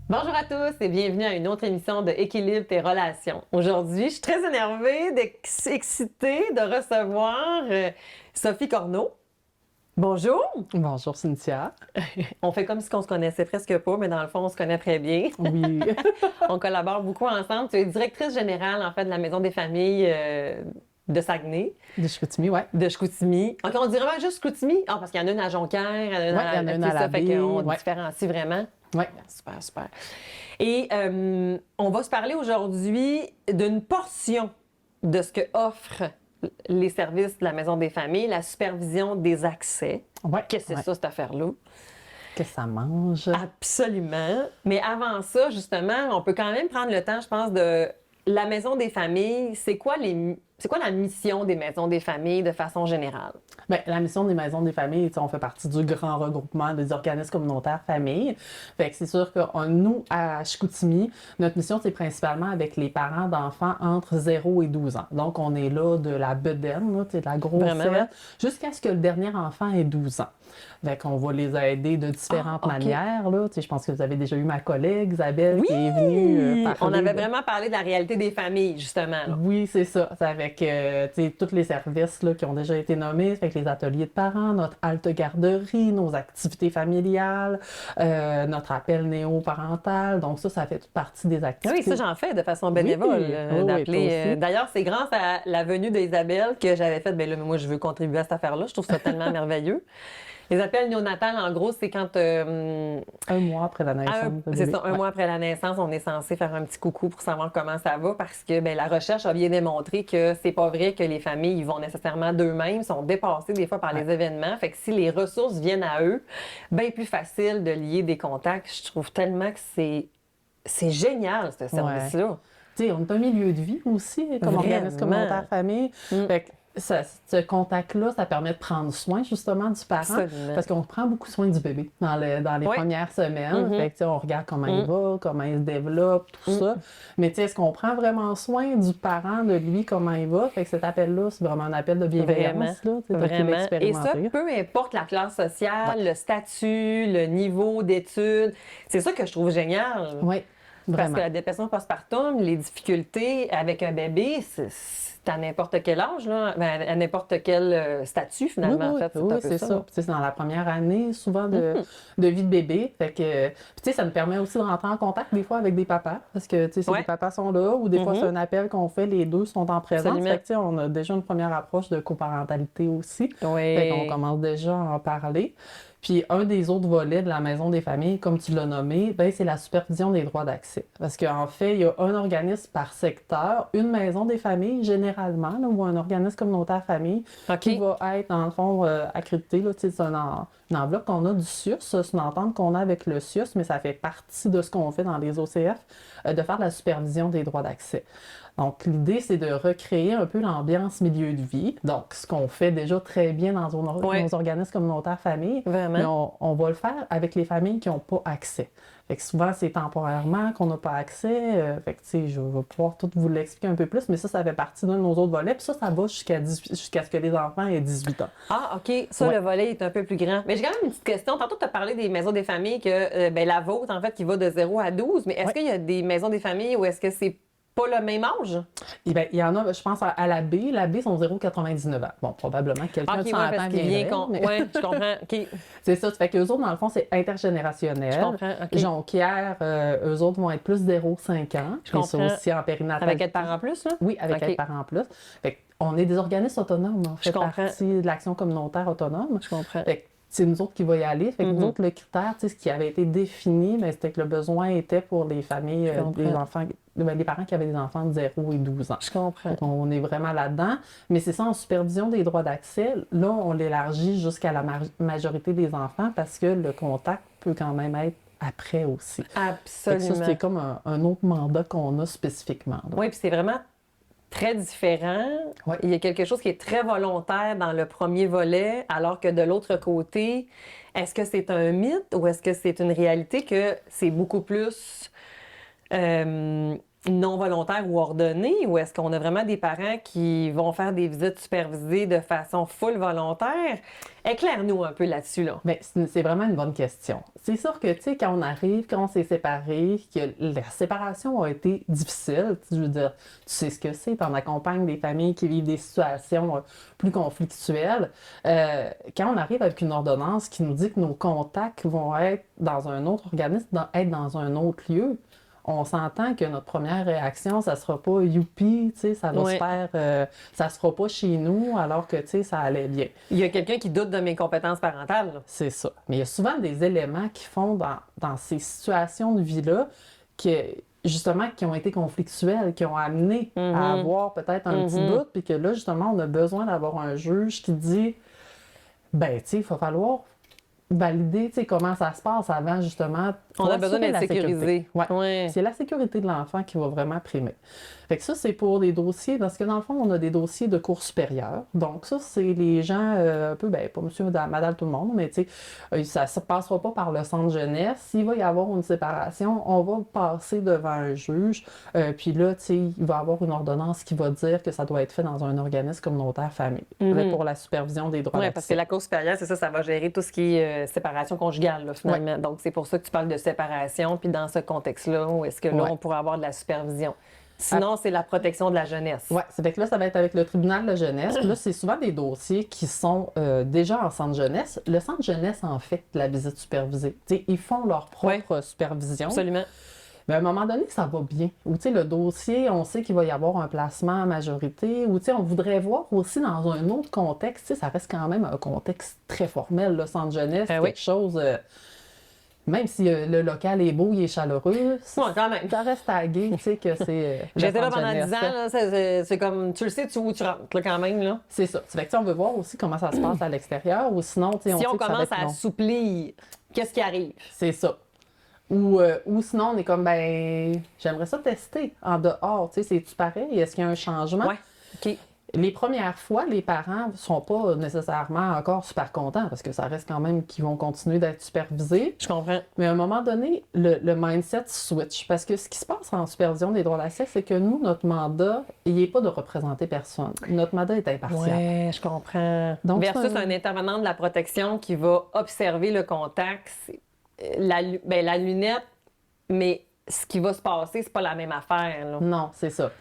Bonjour à tous et bienvenue à une autre émission de Équilibre tes relations. Aujourd'hui, je suis très énervée, excitée de recevoir Sophie Corneau. Bonjour! Bonjour Cynthia. On fait comme si on se connaissait presque pas, mais dans le fond, on se connaît très bien. Oui. On collabore beaucoup ensemble. Tu es directrice générale, en fait, de la Maison des familles de Saguenay, De Chicoutimi, ouais. de Chicoutimi. OK, on dit vraiment juste Chicoutimi? Ah, parce qu'il y en a une à Jonquière, il y en a une Ouais, il y en a une à ça la fait baie, qu'on ouais. différencie vraiment. Ouais. Super, super. Et on va se parler aujourd'hui d'une portion de ce que offrent les services de la Maison des familles, la supervision des accès. Ouais. Qu'est-ce que c'est Ouais. ça, cette affaire-là? Que ça mange. Absolument. Mais avant ça, justement, on peut quand même prendre le temps, je pense, de la Maison des familles. C'est quoi la mission des Maisons des familles de façon générale? Bien, la mission des maisons des familles, on fait partie du grand regroupement des organismes communautaires familles. Fait que c'est sûr que nous, à Chicoutimi, notre mission, c'est principalement avec les parents d'enfants entre 0 et 12 ans. Donc, on est là de la bedaine, là, de la Vraiment, grossesse, hein? jusqu'à ce que le dernier enfant ait 12 ans. Fait qu'on va les aider de différentes OK. manières, là. Je pense que vous avez déjà eu ma collègue Isabelle Oui! qui est venue parler. On avait vraiment parlé de la réalité des familles, justement. Là. Oui, c'est ça. C'est avec tous les services là, qui ont déjà été nommés, fait que les ateliers de parents, notre halte garderie, nos activités familiales, notre appel néo-parental. Donc ça fait toute partie des Ah activités. oui, ça, j'en fais de façon bénévole, Oui, oui, d'appeler. toi aussi. D'ailleurs, c'est grâce à la venue d'Isabelle que j'avais fait, ben là, moi, je veux contribuer à cette affaire-là. Je trouve ça tellement merveilleux. Les appels néonatales, en gros, c'est quand Un mois après la naissance de c'est bébé. ça, un Ouais. mois après la naissance, on est censé faire un petit coucou pour savoir comment ça va parce que ben, la recherche a bien démontré que c'est pas vrai que les familles ils vont nécessairement d'eux-mêmes, sont dépassées des fois par les événements. Fait que si les ressources viennent à eux, bien plus facile de lier des contacts. Je trouve tellement que c'est génial, ce service-là. Tu sais, on est un milieu de vie aussi, comme organisme Vraiment. communautaire famille. Fait que ce contact-là, ça permet de prendre soin justement du parent. Absolument. Parce qu'on prend beaucoup soin du bébé dans les Oui. premières semaines. Fait que, tu sais, on regarde comment il va, comment il se développe, tout ça. Mais tu sais, est-ce qu'on prend vraiment soin du parent, de lui, comment il va? Fait que cet appel-là, c'est vraiment un appel de bienveillance. Là, tu sais, t'as pu Vraiment. Et ça, l'expérimenter. peu importe la classe sociale, le statut, le niveau d'études. C'est ça que je trouve génial. Oui, Parce vraiment. que la dépression postpartum, les difficultés avec un bébé, c'est à n'importe quel âge, là, ben, à n'importe quel statut, finalement, en fait. Oui, un peu c'est ça. Puis, tu sais, c'est dans la première année, souvent, de vie de bébé. Fait que, puis, tu sais, ça nous permet aussi de rentrer en contact des fois avec des papas. Parce que, tu sais, si Ouais. les papas sont là, ou des fois, c'est un appel qu'on fait, les deux sont en présence. Absolument. Fait que, tu sais, on a déjà une première approche de coparentalité aussi. Oui. Fait qu'on commence déjà à en parler. Puis un des autres volets de la Maison des familles, comme tu l'as nommé, ben, c'est la supervision des droits d'accès. Parce qu'en fait, il y a un organisme par secteur, une Maison des familles généralement, là, ou un organisme communautaire famille, OK. qui va être, dans le fond, accrédité. Là, c'est une enveloppe qu'on a du CIUS, c'est une entente qu'on a avec le CIUS, mais ça fait partie de ce qu'on fait dans les OCF, de faire de la supervision des droits d'accès. Donc, l'idée, c'est de recréer un peu l'ambiance milieu de vie. Donc, ce qu'on fait déjà très bien dans nos organismes communautaires familles. Vraiment. Mais on va le faire avec les familles qui n'ont pas accès. Fait que souvent, c'est temporairement qu'on n'a pas accès. Fait que, tu sais, je vais pouvoir tout vous l'expliquer un peu plus, mais ça fait partie d'un de nos autres volets. Puis ça va jusqu'à ce que les enfants aient 18 ans. Ah, OK. Ça, Ouais. le volet est un peu plus grand. Mais j'ai quand même une petite question. Tantôt, tu as parlé des maisons des familles, que ben, la vôtre, en fait, qui va de 0 à 12. Mais est-ce Ouais. qu'il y a des maisons des familles où est-ce que c'est pas le même âge? Eh bien, il y en a, je pense, à la B. La B sont 0,99 ans. Bon, probablement que quelqu'un OK, de ouais, 100 parce ans qu'il vient viendrait. mais- Ouais, je comprends. OK. C'est ça. Ça fait qu'eux autres, dans le fond, c'est intergénérationnel. Je comprends, OK. Jonquière, eux autres vont être plus 0,5 ans. Je Puis c'est comprends. aussi en périnatalité. Avec être parent plus, là? Oui, avec OK. être parent en plus. Fait on est des organismes autonomes. On fait comprends. partie de l'action communautaire autonome. Je comprends. Fait que c'est nous autres qui va y aller. Fait que Mm-hmm. nous autres, le critère, tu sais, ce qui avait été défini, ben, c'était que le besoin était pour les familles, Je comprends. des enfants, ben, les parents qui avaient des enfants de 0 et 12 ans. Je comprends. Fait qu'on est vraiment là-dedans. Mais c'est ça, en supervision des droits d'accès, là, on l'élargit jusqu'à la majorité des enfants parce que le contact peut quand même être après aussi. Fait que Absolument. ça, c'est comme un autre mandat qu'on a spécifiquement. là. Oui, puis c'est vraiment très différent. Ouais. Il y a quelque chose qui est très volontaire dans le premier volet, alors que de l'autre côté, est-ce que c'est un mythe ou est-ce que c'est une réalité que c'est beaucoup plus non volontaires ou ordonnées, ou est-ce qu'on a vraiment des parents qui vont faire des visites supervisées de façon full volontaire? Éclaire-nous un peu là-dessus, là. Bien, c'est vraiment une bonne question. C'est sûr que, tu sais, quand on arrive, quand on s'est séparés, que la séparation a été difficile, je veux dire, tu sais ce que c'est, tu en accompagnes des familles qui vivent des situations plus conflictuelles. Quand on arrive avec une ordonnance qui nous dit que nos contacts vont être dans un autre organisme, être dans un autre lieu, on s'entend que notre première réaction, ça sera pas youpi, tu sais, ça va se faire, ça se fera pas chez nous, alors que, tu sais, ça allait bien. Il y a quelqu'un qui doute de mes compétences parentales, là. C'est ça. Mais il y a souvent des éléments qui font dans ces situations de vie-là justement, qui ont été conflictuels, qui ont amené à avoir peut-être un petit doute, puis que là, justement, on a besoin d'avoir un juge qui dit, ben, tu sais, il va falloir valider, tu sais, comment ça se passe avant, justement. On a besoin d'être sécurisé. Ouais. C'est la sécurité de l'enfant qui va vraiment primer. Fait que ça, c'est pour les dossiers, parce que dans le fond, on a des dossiers de cours supérieurs. Donc ça, c'est les gens, un peu, ben, pas monsieur, madame, tout le monde, mais tu sais, ça ne passera pas par le centre jeunesse. S'il va y avoir une séparation, on va passer devant un juge. Puis là, tu sais, il va y avoir une ordonnance qui va dire que ça doit être fait dans un organisme communautaire famille, pour la supervision des droits d'accès. Parce que la cour supérieure, c'est ça va gérer tout ce qui est séparation conjugale, là, finalement. Ouais. Donc, c'est pour ça que tu parles de séparation, puis dans ce contexte-là, où est-ce que là, on pourrait avoir de la supervision? Sinon, c'est la protection de la jeunesse. Oui, c'est que là, ça va être avec le tribunal de jeunesse. Là, c'est souvent des dossiers qui sont déjà en centre jeunesse. Le centre jeunesse, en fait, la visite supervisée. T'sais, ils font leur propre supervision. Absolument. Mais à un moment donné, ça va bien. Ou le dossier, on sait qu'il va y avoir un placement à majorité. Ou on voudrait voir aussi dans un autre contexte. Ça reste quand même un contexte très formel, le centre jeunesse, quelque chose... Même si le local est beau, il est chaleureux, quand même. Ça reste tagué, tu sais, que c'est... J'étais là pendant 10 ans, là, c'est comme, tu le sais, où tu rentres, là, quand même, là. C'est ça. Fait que on veut voir aussi comment ça se passe à l'extérieur, ou sinon, tu sais, si on sait commence à assouplir, qu'est-ce qui arrive? C'est ça. Ou sinon, on est comme, ben, j'aimerais ça tester en dehors, tu sais, c'est-tu pareil? Est-ce qu'il y a un changement? Oui, OK. Les premières fois, les parents ne sont pas nécessairement encore super contents parce que ça reste quand même qu'ils vont continuer d'être supervisés. Je comprends. Mais à un moment donné, le mindset switch. Parce que ce qui se passe en supervision des droits d'accès, c'est que nous, notre mandat, il n'est pas de représenter personne. Notre mandat est impartial. Oui, je comprends. Donc, versus un intervenant de la protection qui va observer le contact, la lunette, mais ce qui va se passer, c'est pas la même affaire, là. Non, c'est ça.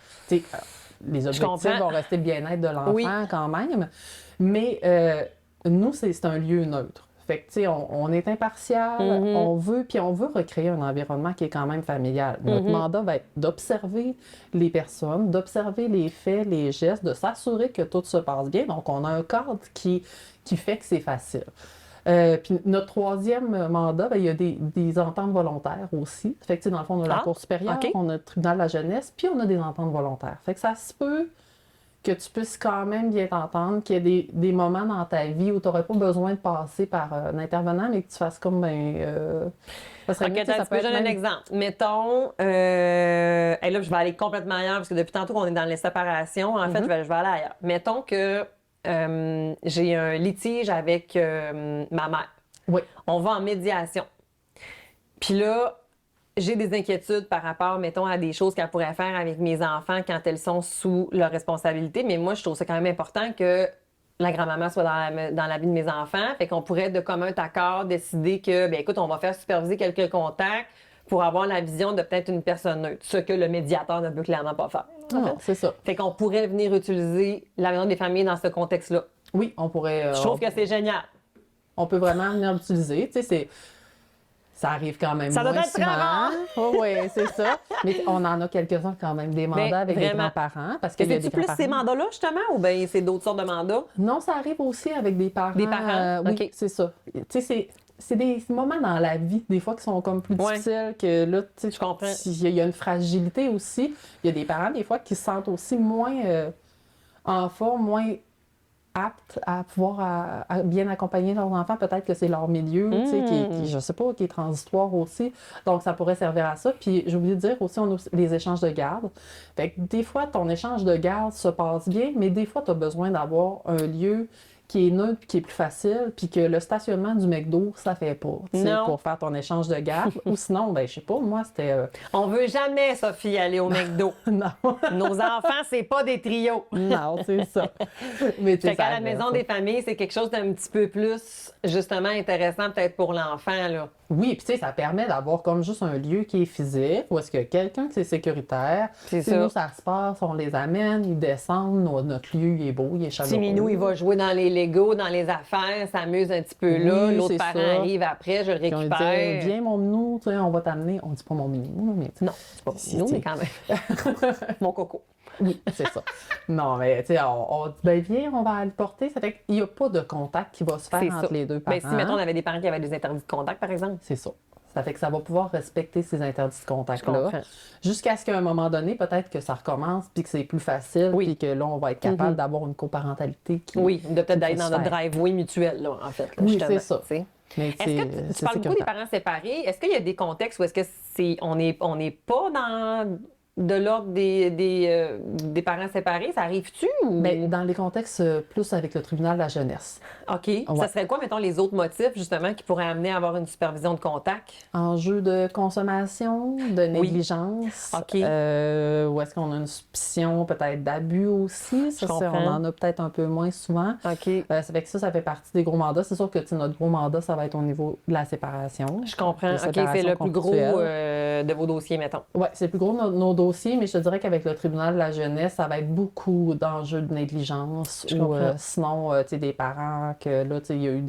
Les objectifs vont rester le bien-être de l'enfant quand même. Mais nous, c'est un lieu neutre. Fait que, tu sais, on est impartial, on veut recréer un environnement qui est quand même familial. Notre mandat va être d'observer les personnes, d'observer les faits, les gestes, de s'assurer que tout se passe bien. Donc, on a un cadre qui fait que c'est facile. Puis notre troisième mandat, il y a des ententes volontaires aussi. Fait que, dans le fond, on a la Cour supérieure, on a le tribunal de la jeunesse, puis on a des ententes volontaires. Fait que ça se peut que tu puisses quand même bien t'entendre, qu'il y ait des moments dans ta vie où tu n'aurais pas besoin de passer par un intervenant, mais que tu fasses comme, ça serait mieux, ça peut être un exemple. Mettons, et là, je vais aller complètement ailleurs, parce que depuis tantôt qu'on est dans les séparations, en fait, je vais aller ailleurs. Mettons que j'ai un litige avec ma mère. Oui. On va en médiation. Puis là, j'ai des inquiétudes par rapport, mettons, à des choses qu'elle pourrait faire avec mes enfants quand elles sont sous leur responsabilité. Mais moi, je trouve ça quand même important que la grand-maman soit dans la vie de mes enfants. Fait qu'on pourrait, de commun accord, décider que, bien écoute, on va faire superviser quelques contacts pour avoir la vision de peut-être une personne neutre, ce que le médiateur ne peut clairement pas faire. Non, c'est ça. Fait qu'on pourrait venir utiliser la maison des familles dans ce contexte-là. Oui, on pourrait... Je trouve que c'est génial. On peut vraiment venir l'utiliser. Tu sais, ça arrive quand même ça moins doit être souvent. Très rare. Oh, oui, c'est ça. Mais on en a quelques-uns quand même, des mandats avec les grands-parents. Parce que c'est-tu plus ces mandats-là, justement, ou bien c'est d'autres sortes de mandats? Non, ça arrive aussi avec des parents. Des parents? Oui, OK. c'est ça. Tu sais, c'est des moments dans la vie, des fois, qui sont comme plus difficiles, que là, tu sais, je comprends. Il y a une fragilité aussi. Il y a des parents, des fois, qui se sentent aussi moins en forme, moins aptes à pouvoir à bien accompagner leurs enfants. Peut-être que c'est leur milieu, tu sais, qui, je sais pas, qui est transitoire aussi. Donc, ça pourrait servir à ça. Puis, j'ai oublié de dire aussi, on a les échanges de garde. Fait que des fois, ton échange de garde se passe bien, mais des fois, tu as besoin d'avoir un lieu qui est neutre, qui est plus facile, puis que le stationnement du McDo, ça fait pas, tu sais, Non. pour faire ton échange de garde. Ou sinon, ben, je sais pas, moi, c'était... On veut jamais, Sophie, aller au McDo. non, Nos enfants, c'est pas des trios. non, c'est ça. Mais tu sais, Fait qu'à ça la reste, maison ça. des familles, c'est quelque chose d'un petit peu plus, justement, intéressant peut-être pour l'enfant, là. Oui, puis tu sais, ça permet d'avoir comme juste un lieu qui est physique, où est-ce que quelqu'un qui est sécuritaire, C'est tu sais, ça. nous, ça se passe, on les amène, ils descendent, notre lieu, il est beau, il est chaleureux. Petit minou, il va jouer dans les Legos, dans les affaires, s'amuse un petit peu là. Oui, L'autre c'est parent ça. arrive après, je le Puis on lui dit, récupère. viens mon minou, tu sais, on va t'amener. On dit pas mon minou, là, mais tu sais, Non, c'est pas Si, minou, tu mais sais. quand même. Mon coco. Oui, c'est ça. Non, mais tu sais, on dit, ben viens, on va aller le porter. Ça fait qu'il n'y a pas de contact qui va se faire C'est entre ça. les deux parents. Ben, si, mettons, on avait des parents qui avaient des interdits de contact, par exemple. C'est ça. Ça fait que ça va pouvoir respecter ces interdits de Je contact-là. comprends. Jusqu'à ce qu'à un moment donné, peut-être que ça recommence, puis que c'est plus facile, Oui. puis que là, on va être capable d'avoir une coparentalité qui. Oui, de peut-être qui d'aller peut dans se notre faire. driveway mutuel, là, en fait. Là, Oui, justement, c'est ça. tu sais. Mais Est-ce que c'est tu parles beaucoup des sécuritaire. parents séparés? Est-ce qu'il y a des contextes où est-ce que on n'est pas dans de l'ordre des parents séparés? Ça arrive-tu? Ou... Ben, dans les contextes plus avec le tribunal de la jeunesse. OK. Ça serait quoi, mettons, les autres motifs, justement, qui pourraient amener à avoir une supervision de contact? Enjeu de consommation, de négligence. OK. Où est-ce qu'on a une suspicion peut-être d'abus aussi? Ça, Je on comprends. en a peut-être un peu moins souvent. OK. Ça fait que ça fait partie des gros mandats. C'est sûr que tu sais, notre gros mandat, ça va être au niveau de la séparation. Je comprends. La OK, c'est séparation le plus gros conflictuelle. de vos dossiers, mettons. Oui, c'est le plus gros de nos dossiers, mais je te dirais qu'avec le tribunal de la jeunesse, ça va être beaucoup d'enjeux de négligence Je ou comprends. sinon, tu sais, des parents que là, tu sais, il y a eu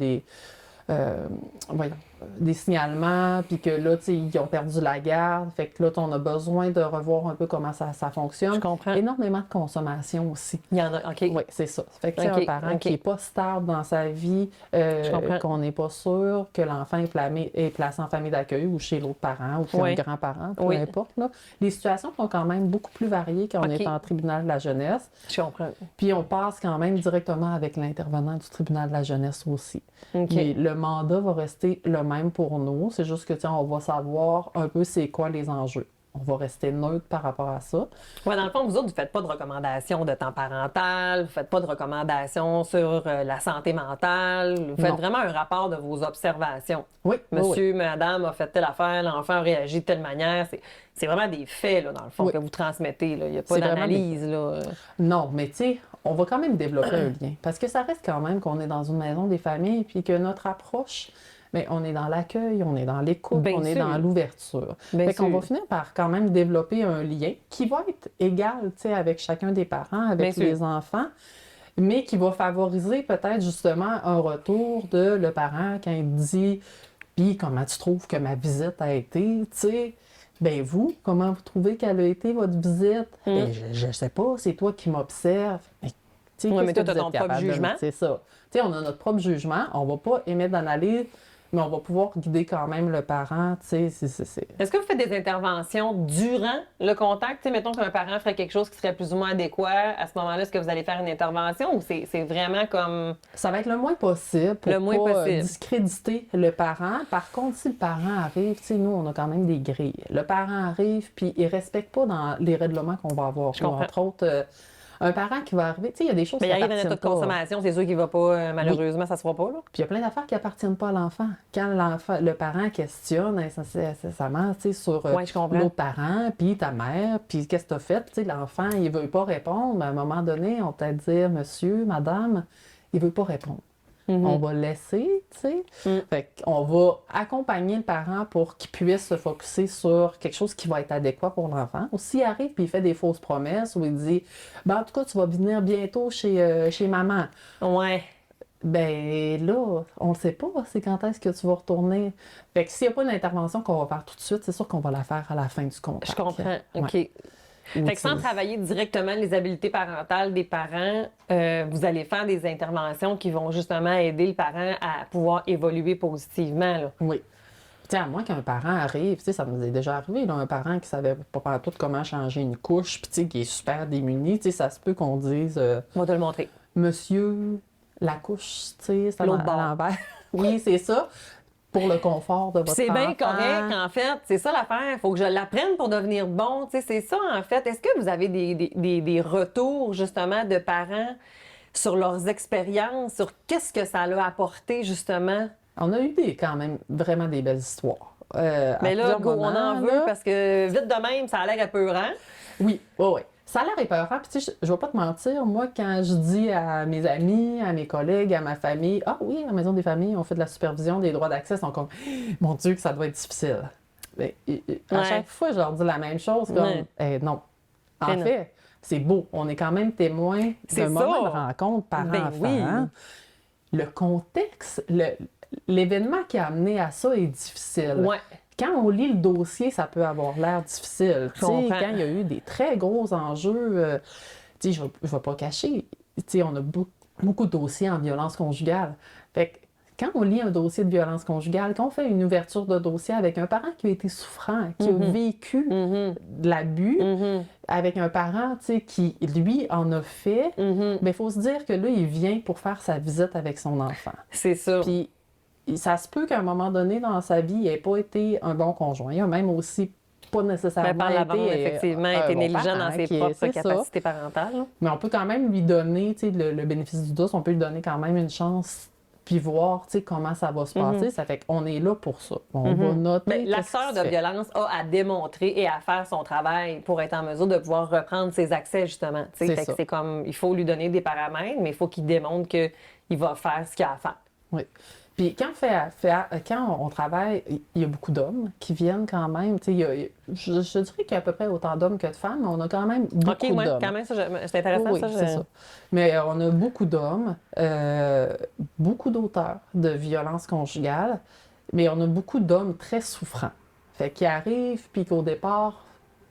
des signalements, puis que là, tu sais, ils ont perdu la garde. Fait que là, on a besoin de revoir un peu comment ça fonctionne. Je comprends. Énormément de consommation aussi. Il y en a. OK. Oui, c'est ça. Fait que c'est OK, un parent OK. qui n'est pas stable dans sa vie, comprends. qu'on n'est pas sûr que l'enfant est placé en famille d'accueil ou chez l'autre parent ou chez Oui. un grand-parent, peu Oui. importe. Là. Les situations sont quand même beaucoup plus variées quand on OK. est en tribunal de la jeunesse. Je comprends. Puis on passe quand même directement avec l'intervenant du tribunal de la jeunesse aussi. OK. Mais le mandat va rester le même pour nous. C'est juste que, tu sais, on va savoir un peu c'est quoi les enjeux. On va rester neutre par rapport à ça. Ouais, dans le fond, vous autres, vous ne faites pas de recommandations de temps parental, vous ne faites pas de recommandations sur la santé mentale, vous faites Non. vraiment un rapport de vos observations. Oui, oui, oui. Monsieur, madame a fait telle affaire, l'enfant a réagi de telle manière. C'est vraiment des faits, là, dans le fond, Oui. que vous transmettez. Là. Il n'y a pas C'est vraiment d'analyse. Là. Non, mais tu sais, on va quand même développer un lien. Parce que ça reste quand même qu'on est dans une maison des familles, puis que notre approche, bien, on est dans l'accueil, on est dans l'écoute, Bien on est sûr. dans l'ouverture. Bien Fait qu'on sûr. va finir par quand même développer un lien qui va être égal, tu sais, avec chacun des parents, avec Bien les sûr. enfants, mais qui va favoriser peut-être justement un retour de le parent quand il dit « Puis comment tu trouves que ma visite a été? » Tu sais, ben vous, comment vous trouvez qu'elle a été votre visite? Ben, je sais pas, c'est toi qui m'observes. Mais, tu sais, Ouais, qu'est-ce mais que toi, t'as vous êtes ton propre capable de me- jugement. C'est ça. Tu sais, on a notre propre jugement, on va pas émettre d'analyse, mais on va pouvoir guider quand même le parent, tu sais, c'est... Est-ce que vous faites des interventions durant le contact? Tu sais, mettons qu'un parent ferait quelque chose qui serait plus ou moins adéquat. À ce moment-là, est-ce que vous allez faire une intervention ou c'est vraiment comme... Ça va être le moins possible pour Le moins pas possible. discréditer le parent. Par contre, si le parent arrive, tu sais, nous, on a quand même des grilles. Le parent arrive, puis il respecte pas dans les règlements qu'on va avoir. Je comprends. Entre autres, un parent qui va arriver, tu sais, il y a des choses Ben, il qui arrive un appartiennent état de pas. consommation, c'est sûr qu'il va pas, malheureusement, ça se fera pas, là. Puis il y a plein d'affaires qui appartiennent pas à l'enfant. Quand le parent questionne incessamment, tu sais, sur Ouais, je comprends. l'autre parent, puis ta mère, puis qu'est-ce que tu as fait, tu sais, l'enfant, il veut pas répondre. Mais à un moment donné, on peut dire, monsieur, madame, il veut pas répondre. On va le laisser, tu sais. Fait qu'on va accompagner le parent pour qu'il puisse se focusser sur quelque chose qui va être adéquat pour l'enfant. Ou s'il arrive puis il fait des fausses promesses ou il dit ben, en tout cas, tu vas venir bientôt chez maman. Ouais. Ben là, on ne sait pas, c'est quand est-ce que tu vas retourner. Fait que s'il n'y a pas une intervention qu'on va faire tout de suite, c'est sûr qu'on va la faire à la fin du contact. Je comprends. OK. Ouais. Fait que sans travailler directement les habiletés parentales des parents, vous allez faire des interventions qui vont justement aider le parent à pouvoir évoluer positivement. Là. Oui. Tu sais, à moins qu'un parent arrive, tu sais, ça nous est déjà arrivé, là, un parent qui savait pas partout comment changer une couche, puis tu sais, qui est super démuni, tu sais, ça se peut qu'on dise On va te le montrer. Monsieur, la couche, tu sais, c'est L'autre à bord. l'envers. Oui, c'est ça. Pour le confort de votre C'est bien enfant. correct, en fait. C'est ça l'affaire. Il faut que je l'apprenne pour devenir bon. Tu sais, c'est ça, en fait. Est-ce que vous avez des retours, justement, de parents sur leurs expériences, sur qu'est-ce que ça leur a apporté, justement. On a eu quand même vraiment des belles histoires. Mais là, go, on en veut parce que vite de même, ça a l'air apeurant. Oui, oui. Ça a l'air épeurant. Puis, tu sais, je vais pas te mentir, moi, quand je dis à mes amis, à mes collègues, à ma famille, ah oui, à la Maison des familles, on fait de la supervision des droits d'accès, ils sont comme, mon Dieu, que ça doit être difficile. Mais, à chaque fois, je leur dis la même chose, comme, non. En fait, c'est beau. On est quand même témoin d'un moment de rencontre parent-enfant. Oui. Le contexte, l'événement qui a amené à ça est difficile. Ouais. Quand on lit le dossier, ça peut avoir l'air difficile. Quand il y a eu des très gros enjeux, je ne vais pas cacher, on a beaucoup de dossiers en violence conjugale. Fait que quand on lit un dossier de violence conjugale, quand on fait une ouverture de dossier avec un parent qui a été souffrant, qui a vécu de l'abus, avec un parent qui, lui, en a fait, il faut se dire que là, il vient pour faire sa visite avec son enfant. C'est ça. Puis, ça se peut qu'à un moment donné dans sa vie, il n'ait pas été un bon conjoint. Il a même aussi pas nécessairement par l'avant, effectivement, été négligent dans ses propres capacités parentales. Mais on peut quand même lui donner le bénéfice du doute, on peut lui donner quand même une chance puis voir comment ça va se passer. Ça fait qu'on est là pour ça. On va noter. L'acteur de violence a à démontrer et à faire son travail pour être en mesure de pouvoir reprendre ses accès, justement. C'est comme, il faut lui donner des paramètres, mais il faut qu'il démontre qu'il va faire ce qu'il a à faire. Oui. Puis quand on travaille, il y a beaucoup d'hommes qui viennent quand même. Je dirais qu'il y a à peu près autant d'hommes que de femmes, mais on a quand même beaucoup d'hommes. OK, quand même, c'est intéressant. Oui, c'est ça. Mais on a beaucoup d'hommes, beaucoup d'auteurs de violences conjugales, mais on a beaucoup d'hommes très souffrants. Fait qu'ils arrivent, puis qu'au départ,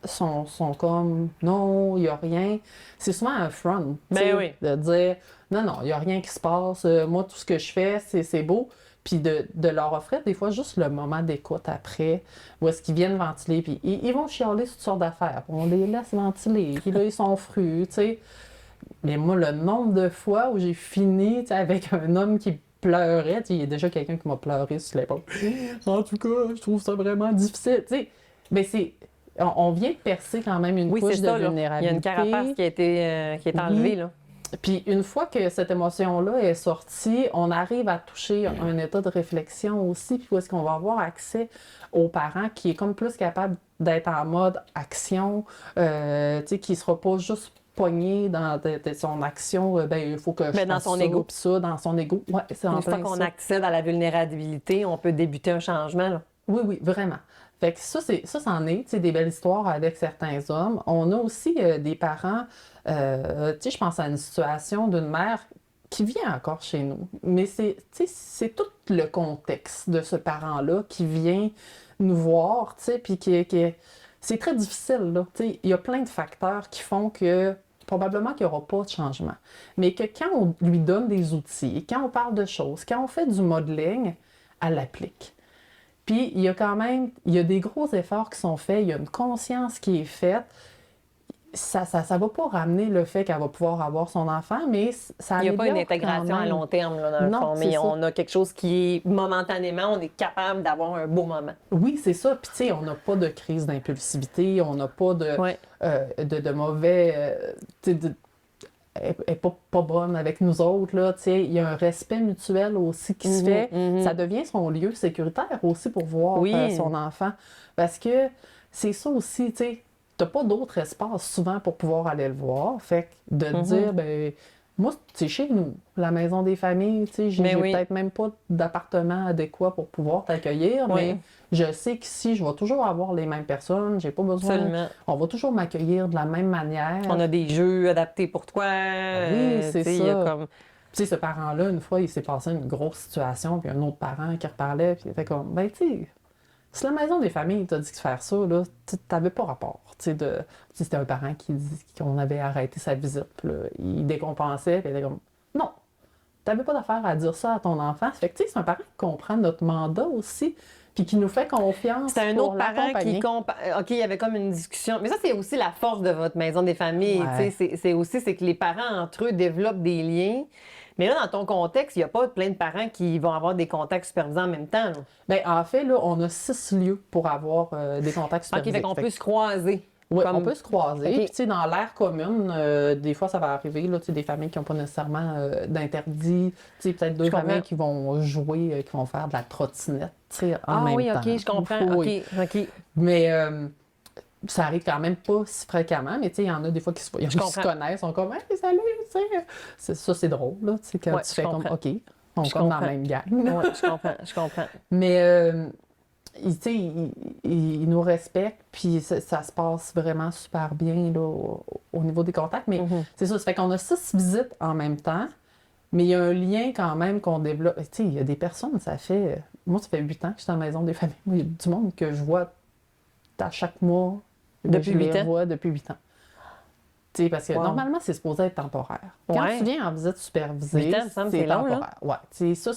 sont comme non, il n'y a rien. C'est souvent un front de dire non, il n'y a rien qui se passe. Moi, tout ce que je fais, c'est beau. Puis de leur offrir des fois juste le moment d'écoute après, où est-ce qu'ils viennent ventiler. Puis ils vont chialer toutes sortes d'affaires. On les laisse ventiler. Puis là, ils sont frus, tu sais. Mais moi, le nombre de fois où j'ai fini avec un homme qui pleurait, il y a déjà quelqu'un qui m'a pleuré sur l'épaule. En tout cas, je trouve ça vraiment difficile. Tu sais, mais c'est. On vient de percer quand même une couche de vulnérabilité. Il y a une carapace qui est enlevée. Là. Puis une fois que cette émotion-là est sortie, on arrive à toucher un état de réflexion aussi, puis où est-ce qu'on va avoir accès aux parents qui est comme plus capable d'être en mode action, qui ne sera pas juste pogné dans son action, il faut que je dans son ego. Ça, dans son ego. Ouais, c'est en Une fois qu'on accède à la vulnérabilité, on peut débuter un changement. Là. Oui, vraiment. Fait que ça, c'en est, des belles histoires avec certains hommes. On a aussi des parents, je pense à une situation d'une mère qui vient encore chez nous. Mais c'est tout le contexte de ce parent-là qui vient nous voir, puis c'est très difficile, là. Il y a plein de facteurs qui font que probablement qu'il n'y aura pas de changement. Mais que quand on lui donne des outils, quand on parle de choses, quand on fait du modeling, elle l'applique. Puis, il y a des gros efforts qui sont faits, il y a une conscience qui est faite. Ça va pas ramener le fait qu'elle va pouvoir avoir son enfant, mais ça il n'y a pas une intégration à long terme, là, dans le fond, mais on a quelque chose qui, momentanément, on est capable d'avoir un beau moment. Oui, c'est ça. Puis, tu sais, on n'a pas de crise d'impulsivité, on n'a pas de mauvais... elle n'est pas bonne avec nous autres. Là, il y a un respect mutuel aussi qui se fait. Ça devient son lieu sécuritaire aussi pour voir son enfant. Parce que c'est ça aussi, tu n'as pas d'autre espace souvent pour pouvoir aller le voir. Fait que de dire, moi, c'est chez nous, la maison des familles, j'ai peut-être même pas d'appartement adéquat pour pouvoir t'accueillir, mais je sais qu'ici, je vais toujours avoir les mêmes personnes, j'ai pas besoin... Absolument. On va toujours m'accueillir de la même manière. On a des jeux adaptés pour toi. Oui, c'est ça. Y a comme... Tu sais, ce parent-là, une fois, il s'est passé une grosse situation, puis un autre parent qui reparlait, puis il était comme, tu sais, si la maison des familles t'a dit de faire ça, là, t'avais pas rapport. C'était un parent qui dit qu'on avait arrêté sa visite, puis là, il décompensait, puis il était comme, non, t'avais pas d'affaire à dire ça à ton enfant. Fait que, tu sais, c'est un parent qui comprend notre mandat aussi, puis qui nous fait confiance. C'est un autre parent qui OK, il y avait comme une discussion. Mais ça, c'est aussi la force de votre maison des familles. C'est que les parents entre eux développent des liens. Mais là, dans ton contexte, il n'y a pas plein de parents qui vont avoir des contacts supervisés en même temps. Là. Bien, en fait, là, on a 6 lieux pour avoir des contacts supervisés. OK, fait qu'on peut se croiser. Oui, Comme- on peut se croiser. OK. Puis, tu sais, dans l'aire commune, des fois, ça va arriver, là, tu sais, des familles qui n'ont pas nécessairement d'interdit. Tu sais, peut-être deux Je comprends. familles qui vont jouer, qui vont faire de la trottinette, tu sais, en Ah même oui, temps. OK, je comprends. Oui. OK. Mais ça arrive quand même pas si fréquemment, mais tu sais, il y en a des fois qui se, il y en a qui se comprends. connaissent, sont comme, hey, salut, tu sais. Ça, c'est drôle, là, tu sais, quand Ouais, tu je fais comme, comprends. OK, on est Je comme dans la comprends. même gang. Oui, je comprends. Mais, tu sais, ils nous respectent, puis ça se passe vraiment super bien, là, au niveau des contacts. Mais c'est ça, ça fait qu'on a 6 visites en même temps, mais il y a un lien quand même qu'on développe. Tu sais, il y a des personnes, ça fait... Moi, ça fait 8 ans que je suis dans la maison des familles. Moi, il y a du monde que je vois à chaque mois. Depuis je les 8 ans? vois depuis 8 ans. Tu sais, parce que Wow. normalement, c'est supposé être temporaire. Quand Ouais. tu viens en visite supervisée, 8 ans, il me semble, c'est c'est long, là. temporaire. Ouais. Tu sais, ça,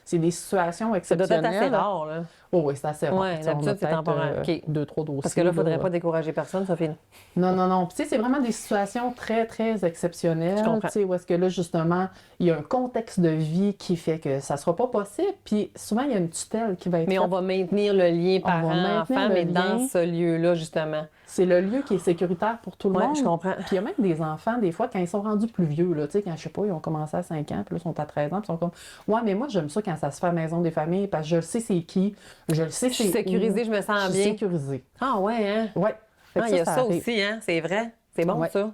c'est des situations Ça doit être assez exceptionnelles. rare, là. Oh, oui, c'est assez rare. Ouais, Tu sais, on a d'habitude, c'est peut-être, temporaire. OK. 2-3 dossiers. Parce que là, il ne faudrait là. pas décourager personne, Sophie. Non, non, non. Puis, tu sais, c'est vraiment des situations très, très exceptionnelles. Je comprends. Tu sais, où est-ce que là, justement, il y a un contexte de vie qui fait que ça ne sera pas possible. Puis, souvent, il y a une tutelle qui va être Mais faite. on va maintenir le lien On va parent-enfant, maintenir le mais dans lien. ce lieu-là, justement. C'est le lieu qui est sécuritaire pour tout le Ouais, monde. je comprends. Puis il y a même des enfants, des fois, quand ils sont rendus plus vieux, là, tu sais, quand, je sais pas, ils ont commencé à 5 ans, puis là, ils sont à 13 ans, puis ils sont comme, ouais, mais moi, j'aime ça quand ça se fait à la maison des familles, parce que je le sais c'est qui, je le sais Je suis c'est sécurisée, où, je me sens je suis bien. sécurisée. Ah ouais, hein? Ouais. Fait que Ah, il y a ça arrive. aussi, hein? C'est vrai. C'est bon, Ouais. ça.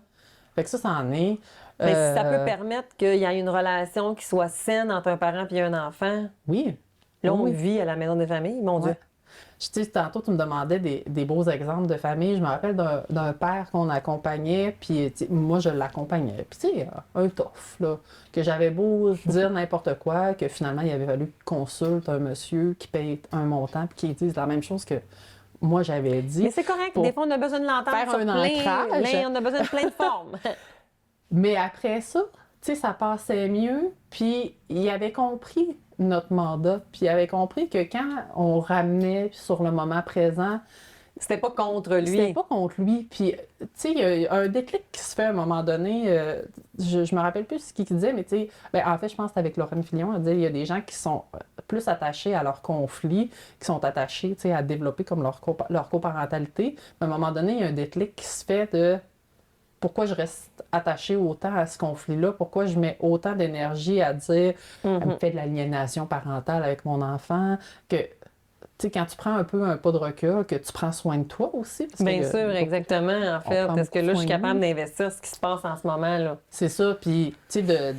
Fait que ça en est. Mais si ça peut permettre qu'il y ait une relation qui soit saine entre un parent et un enfant, Oui. là, on Oui. vit à la maison des familles, mon Dieu. Ouais. Tu sais, tantôt, tu me demandais des beaux exemples de famille. Je me rappelle d'un père qu'on accompagnait, puis tu sais, moi, je l'accompagnais. Puis, tu sais, un tough, là, que j'avais beau dire n'importe quoi, que finalement, il avait fallu qu'on consulte un monsieur qui paye un montant, puis qui dise la même chose que moi, j'avais dit. Mais c'est correct, Pour des fois, on a besoin de l'entendre faire sur un plein, ancrage. mais on a besoin de plein de formes. Mais après ça, tu sais, ça passait mieux, puis il avait compris notre mandat, puis il avait compris que quand on ramenait sur le moment présent, C'était pas contre lui. c'était pas contre lui. Puis, tu sais, il y a un déclic qui se fait à un moment donné. Je me rappelle plus ce qu'il disait, mais tu sais, ben, en fait, je pense que c'était avec Lorraine Fillon. Elle disait il y a des gens qui sont plus attachés à leur conflit, qui sont attachés, tu sais, à développer comme leur coparentalité. Mais à un moment donné, il y a un déclic qui se fait de pourquoi je reste attachée autant à ce conflit-là, pourquoi je mets autant d'énergie à dire elle me fait de l'aliénation parentale avec mon enfant, que tu sais, quand tu prends un peu un pas de recul, que tu prends soin de toi aussi. Parce Bien que, sûr, exactement, en fait. prend Parce que beaucoup là, je suis soin de capable nous. d'investir ce qui se passe en ce moment-là. C'est ça, puis tu sais,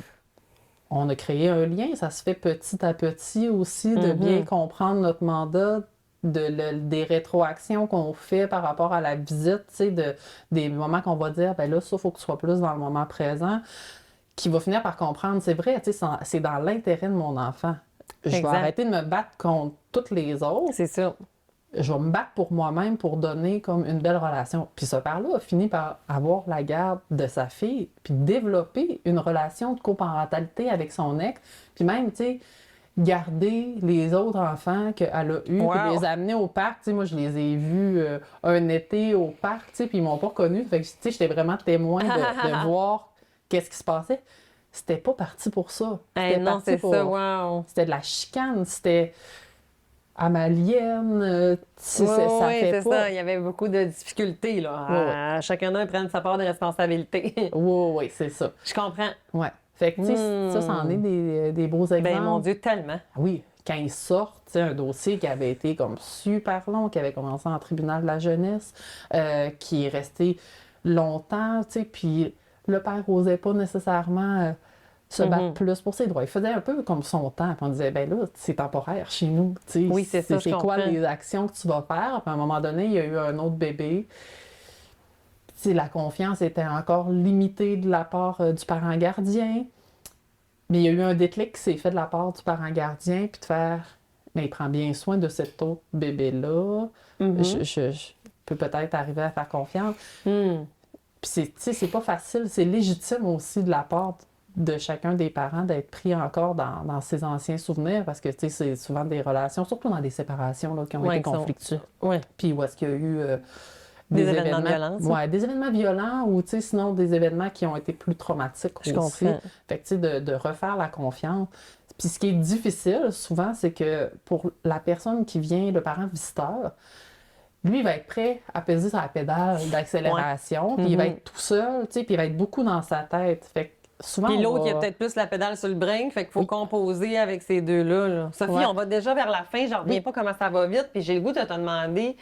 on a créé un lien, ça se fait petit à petit aussi, de bien comprendre notre mandat, des rétroactions qu'on fait par rapport à la visite, tu sais, des moments qu'on va dire, ben là, ça, il faut que tu sois plus dans le moment présent, qui va finir par comprendre, c'est vrai, tu sais, c'est dans l'intérêt de mon enfant. Je vais Exact. arrêter de me battre contre toutes les autres. C'est ça. Je vais me battre pour moi-même pour donner comme une belle relation. Puis ce père-là a fini par avoir la garde de sa fille, puis développer une relation de coparentalité avec son ex, puis même, tu sais, garder les autres enfants qu'elle a eus, Wow. puis les amener au parc. Tu sais, moi, je les ai vus un été au parc, tu sais, puis ils m'ont pas connue. Fait que, tu sais, j'étais vraiment témoin de voir qu'est-ce qui se passait. C'était pas parti pour ça. Hey, C'était non, parti c'est pour... ça, wow. C'était de la chicane, c'était amalienne, ça Oui, fait c'est pas... ça. Il y avait beaucoup de difficultés, là. Chacun d'eux prenne sa part de responsabilité. Oui, oui, c'est ça. Je comprends. Ouais. Fait que, tu sais, ça en est des beaux exemples. Ben, mon Dieu, tellement. Ah oui, quand ils sortent, tu sais, un dossier qui avait été comme super long, qui avait commencé en tribunal de la jeunesse, qui est resté longtemps, tu sais, puis le père n'osait pas nécessairement se battre plus pour ses droits. Il faisait un peu comme son temps, puis on disait, ben là, c'est temporaire chez nous, tu sais. Oui, c'est ça, je C'est quoi comprends. les actions que tu vas faire? Puis à un moment donné, il y a eu un autre bébé. Tu sais, la confiance était encore limitée de la part du parent gardien. Mais il y a eu un déclic qui s'est fait de la part du parent gardien, puis de faire, mais il prend bien soin de cet autre bébé-là. Je peux peut-être arriver à faire confiance. Puis tu sais, c'est pas facile, c'est légitime aussi de la part de chacun des parents d'être pris encore dans ses anciens souvenirs, parce que tu sais, c'est souvent des relations, surtout dans des séparations là, qui ont Ouais, été qui sont- conflictuelles. Ouais. Puis où est-ce qu'il y a eu Des événements de violence. Ouais, des événements violents ou tu sais, sinon des événements qui ont été plus traumatiques Je aussi. comprends. Fait que tu sais, de refaire la confiance. Puis ce qui est difficile souvent, c'est que pour la personne qui vient, le parent visiteur, lui, il va être prêt à peser sur la pédale d'accélération, puis il va être tout seul, tu sais, puis il va être beaucoup dans sa tête. Fait que souvent, Puis l'autre, il a va... peut-être plus la pédale sur le brin, fait qu'il faut composer avec ces deux-là. Là. Sophie, on va déjà vers la fin, je reviens pas comment ça va vite, puis j'ai le goût de te demander,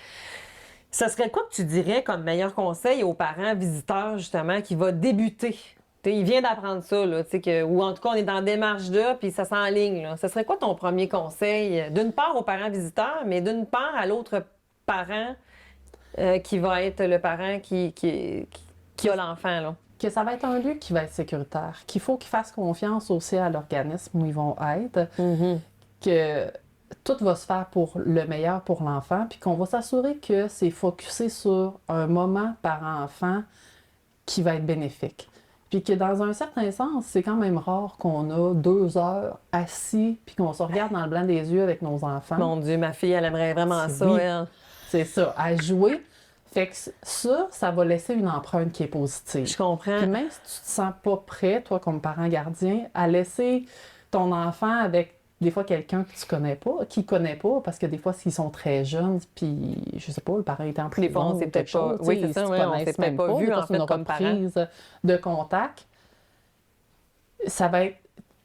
ce serait quoi que tu dirais comme meilleur conseil aux parents visiteurs, justement, qui va débuter? T'sais, il vient d'apprendre ça, là, ou en tout cas, on est dans la démarche de, puis ça s'enligne. Là. Ce serait quoi ton premier conseil? D'une part aux parents visiteurs, mais d'une part à l'autre parent qui va être le parent qui a l'enfant, là. Que ça va être un lieu qui va être sécuritaire, qu'il faut qu'ils fassent confiance aussi à l'organisme où ils vont être, que tout va se faire pour le meilleur pour l'enfant, puis qu'on va s'assurer que c'est focusé sur un moment par enfant qui va être bénéfique. Puis que dans un certain sens, c'est quand même rare qu'on a 2 heures assis puis qu'on se regarde dans le blanc des yeux avec nos enfants. Mon Dieu, ma fille, elle aimerait vraiment ça, oui, elle. C'est ça, à jouer. Fait que ça va laisser une empreinte qui est positive. Je comprends. Puis même si tu te sens pas prêt, toi, comme parent gardien, à laisser ton enfant avec des fois quelqu'un que tu connais pas, qui connaît pas, parce que des fois, s'ils sont très jeunes, puis je sais pas, le parent était en prison, des fois, on s'est peut-être pas... chose, Oui, c'est ça, ils se ouais, on s'est connaissent peut-être même pas vu, des en fois, c'est fait, une comme parent. reprise de contact. Ça va être...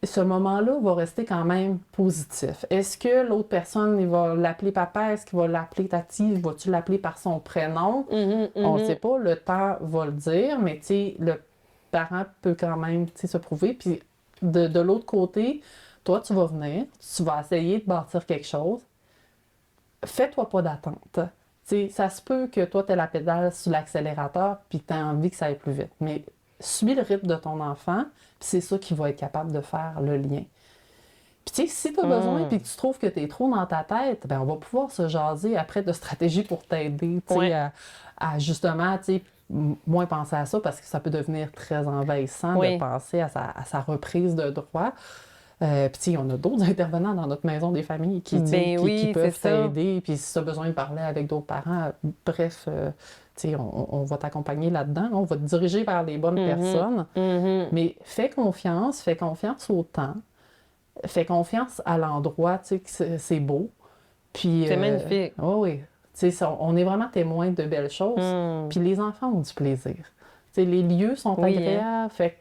Ce moment-là va rester quand même positif. Est-ce que l'autre personne, il va l'appeler papa? Est-ce qu'il va l'appeler tati? Va-tu l'appeler par son prénom? On ne sait pas, le temps va le dire, mais tu sais, le parent peut quand même se prouver. Puis de l'autre côté, toi, tu vas venir, tu vas essayer de bâtir quelque chose. Fais-toi pas d'attente. Tu sais, ça se peut que toi, tu aies la pédale sur l'accélérateur puis tu as envie que ça aille plus vite. Mais suis le rythme de ton enfant, puis c'est ça qui va être capable de faire le lien. Puis tu sais, si tu as besoin puis que tu trouves que tu es trop dans ta tête, ben on va pouvoir se jaser après de stratégies pour t'aider, tu sais, à justement, tu sais, moins penser à ça parce que ça peut devenir très envahissant de penser à sa reprise de droit. Puis tu sais, on a d'autres intervenants dans notre maison des familles qui peuvent t'aider. Puis si tu as besoin de parler avec d'autres parents, bref, tu sais, on va t'accompagner là-dedans. On va te diriger vers les bonnes personnes. Mais fais confiance au temps. Fais confiance à l'endroit, tu sais, que c'est beau. Puis, c'est magnifique. Oui. Tu sais, on est vraiment témoin de belles choses. Puis les enfants ont du plaisir. Tu sais, les lieux sont agréables. Fait que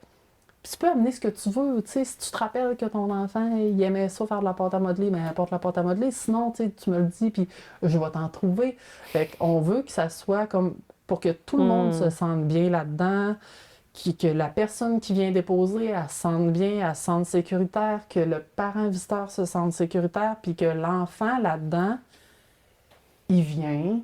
puis tu peux amener ce que tu veux, tu sais, si tu te rappelles que ton enfant, il aimait ça faire de la pâte à modeler, mais apporte la pâte à modeler, sinon, tu sais, tu me le dis, puis je vais t'en trouver. Fait qu'on veut que ça soit comme, pour que tout le monde se sente bien là-dedans, que la personne qui vient déposer, elle se sente bien, elle se sente sécuritaire, que le parent visiteur se sente sécuritaire, puis que l'enfant là-dedans, il vient...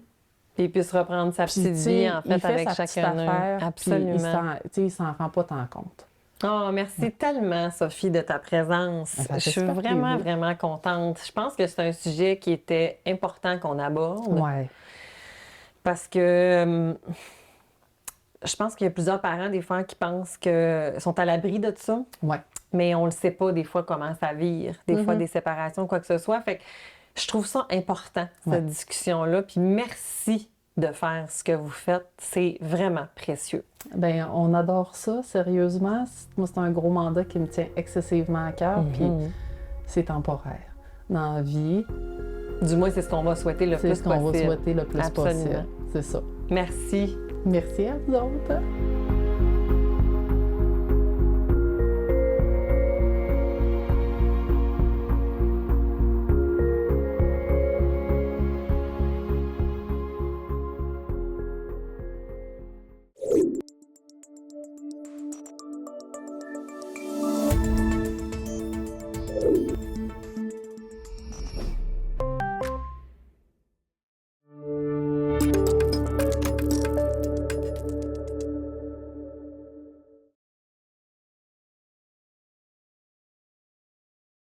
Puis il puisse reprendre sa petite vie, en fait, avec chacun d'eux. Absolument. Il ne s'en rend pas tant compte. Oh, merci tellement, Sophie, de ta présence. Je suis vraiment, vraiment contente. Je pense que c'est un sujet qui était important qu'on aborde. Oui. Parce que je pense qu'il y a plusieurs parents, des fois, qui pensent qu'ils sont à l'abri de ça. Oui. Mais on ne le sait pas, des fois, comment ça vire. Des fois, des séparations, quoi que ce soit. Fait que je trouve ça important, cette discussion-là. Puis merci de faire ce que vous faites. C'est vraiment précieux. Bien, on adore ça, sérieusement. Moi, c'est un gros mandat qui me tient excessivement à cœur, puis c'est temporaire. Dans la vie... Du moins, c'est ce qu'on va souhaiter le plus possible. C'est ce qu'on va souhaiter le plus possible. C'est ça. Merci. Merci à vous autres.